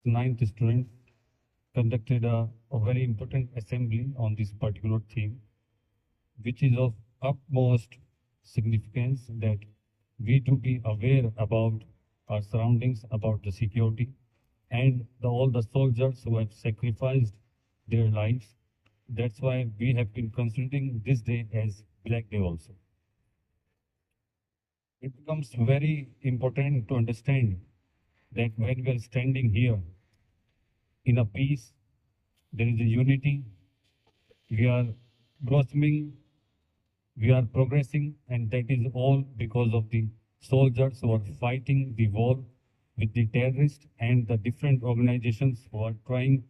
ninth students conducted a very important assembly on this particular theme, which is of utmost significance that we do be aware about our surroundings, about the security, and all the soldiers who have sacrificed their lives. That's why we have been considering this day as Black Day also. It becomes very important to understand that when we are standing here in a peace, there is a unity, we are blossoming, we are progressing, and that is all because of the soldiers who are fighting the war with the terrorists and the different organizations who are trying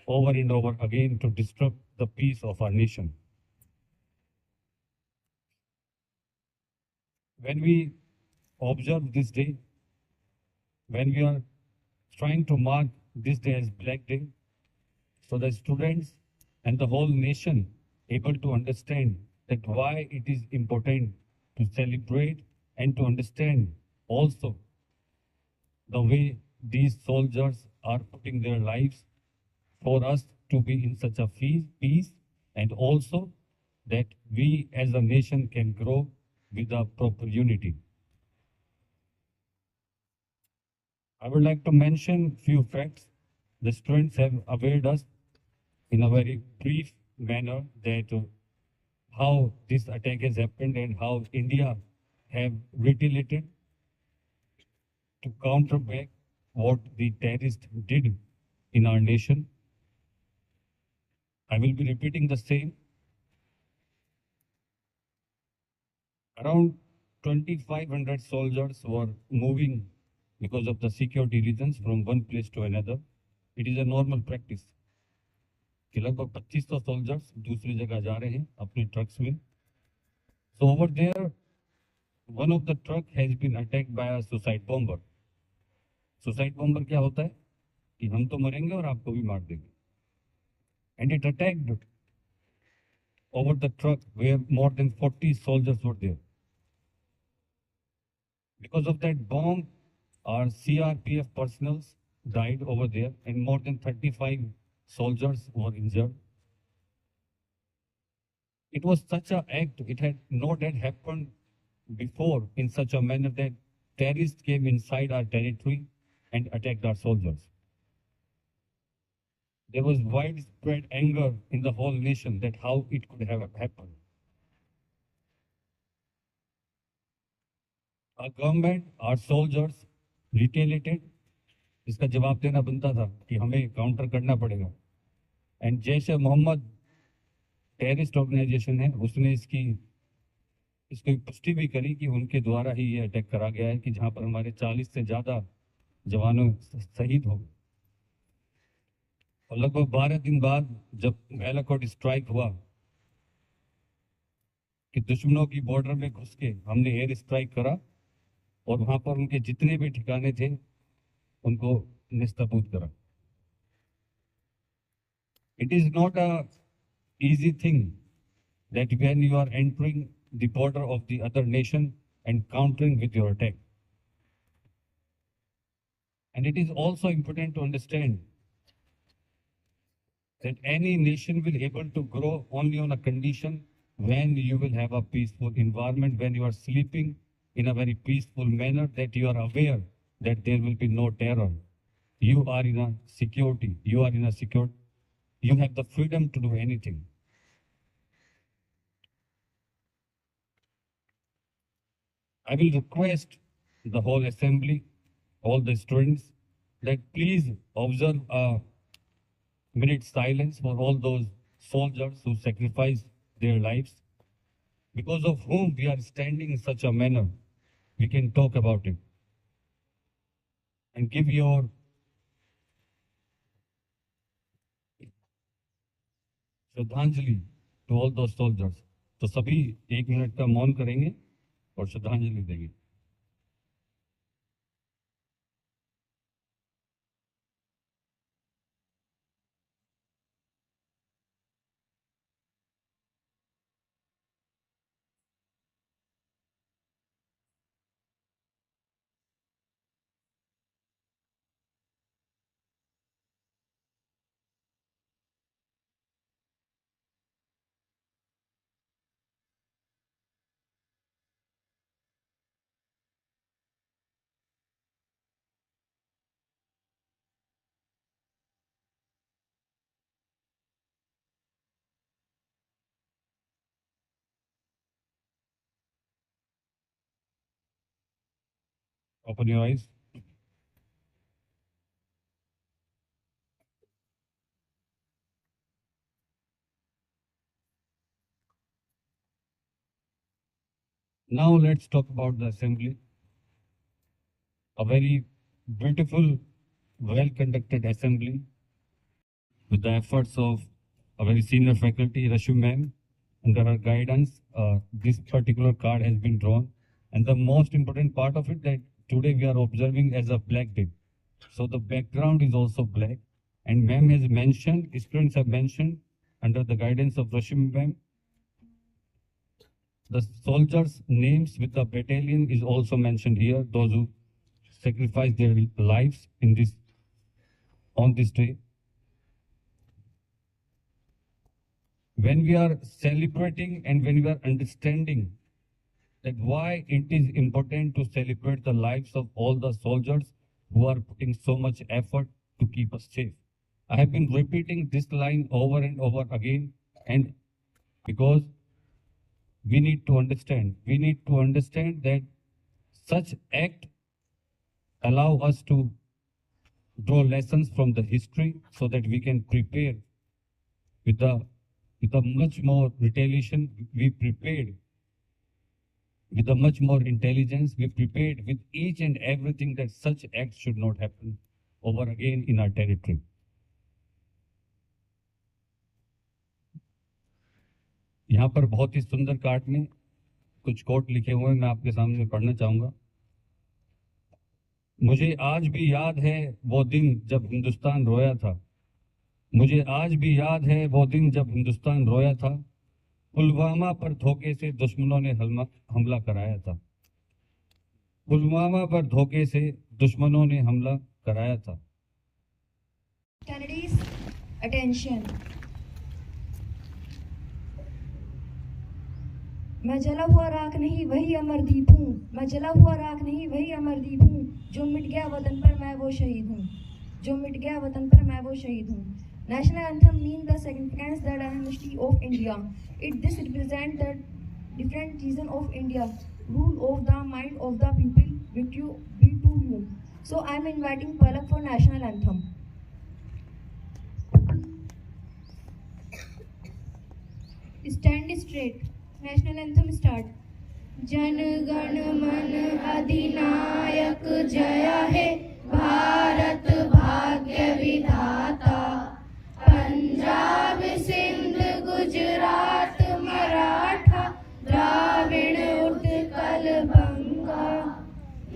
over and over again to disrupt the peace of our nation. When we observe this day, when we are trying to mark this day as Black Day, so the students and the whole nation able to understand that why it is important to celebrate and to understand also the way these soldiers are putting their lives for us to be in such a peace, and also that we as a nation can grow with a proper unity. I would like to mention few facts. The students have awared us in a very brief manner that how this attack has happened and how India have retaliated to counter back what the terrorists did in our nation. I will be repeating the same. Around 2,500 soldiers were moving because of the security reasons from one place to another. It is a normal practice कि लगभग 2500 soldiers दूसरी जगह जा रहे हैं अपने trucks में. So over there, one of the truck has been attacked by a suicide bomber. Suicide bomber क्या होता है कि हम तो मरेंगे और आपको भी मार देंगे. And it attacked over the truck where more than 40 soldiers were there. Because of that bomb, our CRPF personnel died over there and more than 35 soldiers were injured. It was such an act, it had not had happened before in such a manner that terrorists came inside our territory and attacked our soldiers. There was widespread anger in the whole nation that how it could have happened. Our government, our soldiers retaliated. इसका जवाब देना बनता था कि हमें counter करना पड़ेगा. And Jaish e Mohammed terrorist organisation है, उसने इसकी पुष्टि भी करी कि उनके द्वारा ही ये अटैक करा गया है कि जहां पर हमारे 40 से ज्यादा जवानों शहीद हो गए. और लगभग 12 दिन बाद जब बालाकोट स्ट्राइक हुआ कि दुश्मनों की बॉर्डर में घुस के हमने एयर स्ट्राइक करा और वहां पर उनके जितने भी ठिकाने थे उनको निस्तबूत करा. It is not a easy thing that when you are entering the border of the other nation and countering with your attack. And it is also important to understand that any nation will able to grow only on a condition when you will have a peaceful environment, when you are sleeping in a very peaceful manner, that you are aware that there will be no terror. You are in a security, you are in a secure, you have the freedom to do anything. I will request the whole assembly, all the students, that please observe a minute silence for all those soldiers who sacrificed their lives, because of whom we are standing in such a manner. We can talk about it and give your श्रद्धांजलि to all those soldiers. तो सभी 1 minute का मौन करेंगे और श्रद्धांजलि देंगे. Open your eyes. Now let's talk about the assembly. A very beautiful, well-conducted assembly with the efforts of a very senior faculty, Rashu ma'am. Under her guidance, this particular card has been drawn. And the most important part of it that today we are observing as a black day. So the background is also black. And ma'am has mentioned, students have mentioned, under the guidance of Rashmi ma'am, the soldiers' names with the battalion is also mentioned here, those who sacrificed their lives in this, on this day. When we are celebrating and when we are understanding that why it is important to celebrate the lives of all the soldiers who are putting so much effort to keep us safe. I have been repeating this line over and over again, and because we need to understand that such act allow us to draw lessons from the history so that we can prepare with a much more retaliation. We prepared with a much more intelligence. We prepared with each and everything that such acts should not happen over again in our territory. यहाँ पर बहुत ही सुंदर card में कुछ coat लिखे हुए मैं आपके सामने पढ़ना चाहूंगा। मुझे आज भी याद है वो दिन जब हिंदुस्तान रोया था। मुझे आज भी याद है वो दिन जब हिंदुस्तान रोया था। पुलवामा पर धोखे से दुश्मनों ने हमला कराया था। पुलवामा पर धोखे से दुश्मनों ने हमला कराया था। Candidates, attention. मैं जला हुआ राख नहीं वही अमरदीप हूँ। मैं जला हुआ राख नहीं वही अमरदीप हूँ। जो मिट गया वतन पर मैं वो शहीद हूँ। जो मिट गया वतन पर मैं वो शहीद हूँ। National anthem means the significance, the dynasty of India. This represents the different region of India, rule of the mind of the people, which you be to you. So I am inviting Palak for national anthem. Stand straight. National anthem start. Jana Gana मन अधिनायक जय हे भारत भाग्य विधाता। पंजाब सिंध गुजरात मराठा द्राविड़ उत्कल बंगा।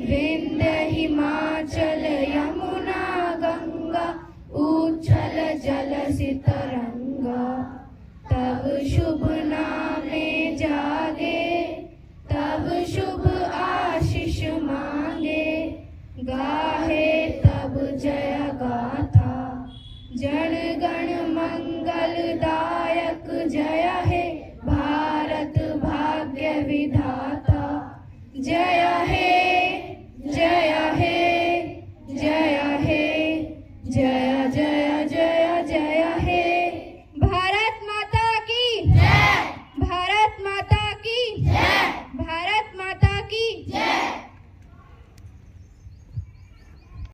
विंध्य हिमाचल यमुना गंगा उच्छल जल सितरंगा। तब शुभ नामे जागे तब शुभ आशीष मांगे। गाहे तब जय गाथा जन गण मंगलदायक जय हे भारत भाग्य विधाता। जय हे जय हे जय हे जय जय जय जय हे। भारत माता की जय। भारत माता की जय।